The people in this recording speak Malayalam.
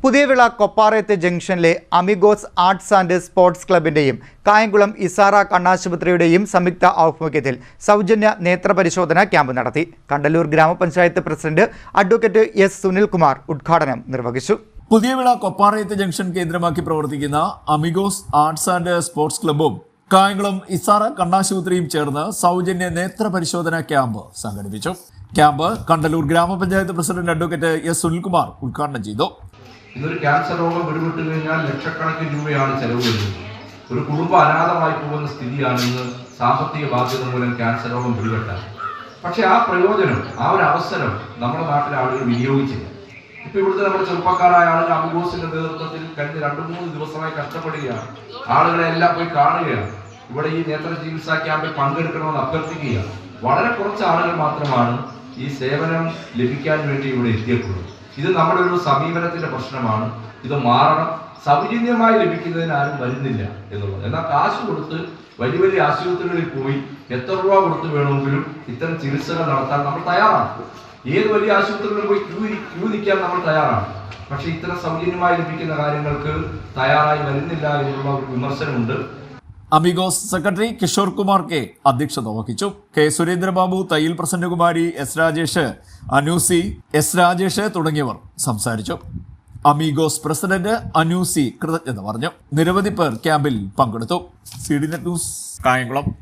പുതിയവിള കൊപ്പാറയത്ത് ജംഗ്ഷനിലെ അമിഗോസ് ആർട്സ് ആൻഡ് സ്പോർട്സ് ക്ലബിന്റെയും കായംകുളം ഇസാറ കണ്ണാശുപത്രിയുടെയും സംയുക്ത ആഭിമുഖ്യത്തിൽ സൗജന്യ നേത്രപരിശോധന ക്യാമ്പ് നടത്തി. Kandalloor gramapanchayat president advocate S Sunilkumar ഉദ്ഘാടനം നിർവഹിച്ചു. പുതിയവിള കൊപ്പാറയത്ത് ജംഗ്ഷൻ കേന്ദ്രമാക്കി പ്രവർത്തിക്കുന്ന അമിഗോസ് ആർട്സ് ആൻഡ് സ്പോർട്സ് ക്ലബും കായംകുളം ഇസാറ കണ്ണാശുപത്രിയും ചേർന്ന് സൗജന്യ നേത്രപരിശോധന ക്യാമ്പ് സംഘടിപ്പിച്ചു. Camp Kandallur gramapanchayat president advocate S Sunilkumar ഉദ്ഘാടനം ചെയ്തു. ഇന്നൊരു ക്യാൻസർ രോഗം പിടിപെട്ട് കഴിഞ്ഞാൽ ലക്ഷക്കണക്കിന് രൂപയാണ് ചെലവ് വരുന്നത്. ഒരു കുടുംബം അനാഥമായി പോകുന്ന സ്ഥിതിയാണ് ഇന്ന് സാമ്പത്തിക ബാധ്യത മൂലം ക്യാൻസർ രോഗം പിടിപെട്ടാൽ. പക്ഷെ ആ പ്രയോജനം, ആ ഒരു അവസരം നമ്മുടെ നാട്ടിലെ ആളുകൾ വിനിയോഗിച്ചില്ല. ഇപ്പൊ ഇവിടുത്തെ നമ്മുടെ ചെറുപ്പക്കാരായ ആളുകൾ അമിഗോസിന്റെ നേതൃത്വത്തിൽ കഴിഞ്ഞ 2-3 ദിവസമായി കഷ്ടപ്പെടുകയാണ്. ആളുകളെ എല്ലാം പോയി കാണുകയാണ്. ഇവിടെ ഈ നേത്ര ചികിത്സാ ക്യാമ്പിൽ പങ്കെടുക്കണമെന്ന് അഭ്യർത്ഥിക്കുകയാണ്. വളരെ കുറച്ച് ആളുകൾ മാത്രമാണ് ഈ സേവനം ലഭിക്കാൻ വേണ്ടി ഇവിടെ എത്തിയിട്ടുള്ളത്. ഇത് നമ്മുടെ ഒരു സമീപനത്തിന്റെ പ്രശ്നമാണ്. ഇത് മാറണം. സൗജന്യമായി ലഭിക്കുന്നതിന് ആരും വരുന്നില്ല എന്നുള്ളത്. എന്നാൽ കാശ് കൊടുത്ത് വലിയ വലിയ ആശുപത്രികളിൽ പോയി എത്ര രൂപ കൊടുത്ത് വേണമെങ്കിലും ഇത്തരം ചികിത്സകൾ നടത്താൻ നമ്മൾ തയ്യാറാണ്. ഏത് വലിയ ആശുപത്രികളിൽ പോയി ക്യൂ നിൽക്കാൻ നമ്മൾ തയ്യാറാണ്. പക്ഷെ ഇത്തരം സൗജന്യമായി ലഭിക്കുന്ന കാര്യങ്ങൾക്ക് തയ്യാറായി വരുന്നില്ല എന്നുള്ള ഒരു വിമർശനമുണ്ട്. Amigos secretary Kishore Kumar K അധ്യക്ഷത വഹിച്ചു. K Surendrababu, Thayyil Prasannakumari, S Rajesh, Anusi, S Rajesh തുടങ്ങിയവർ സംസാരിച്ചു. അമിഗോസ് പ്രസിഡന്റ് അനൂസി കൃതജ്ഞത പറഞ്ഞു. നിരവധി പേർ ക്യാമ്പിൽ പങ്കെടുത്തു. CDNet news, Kayamkulam.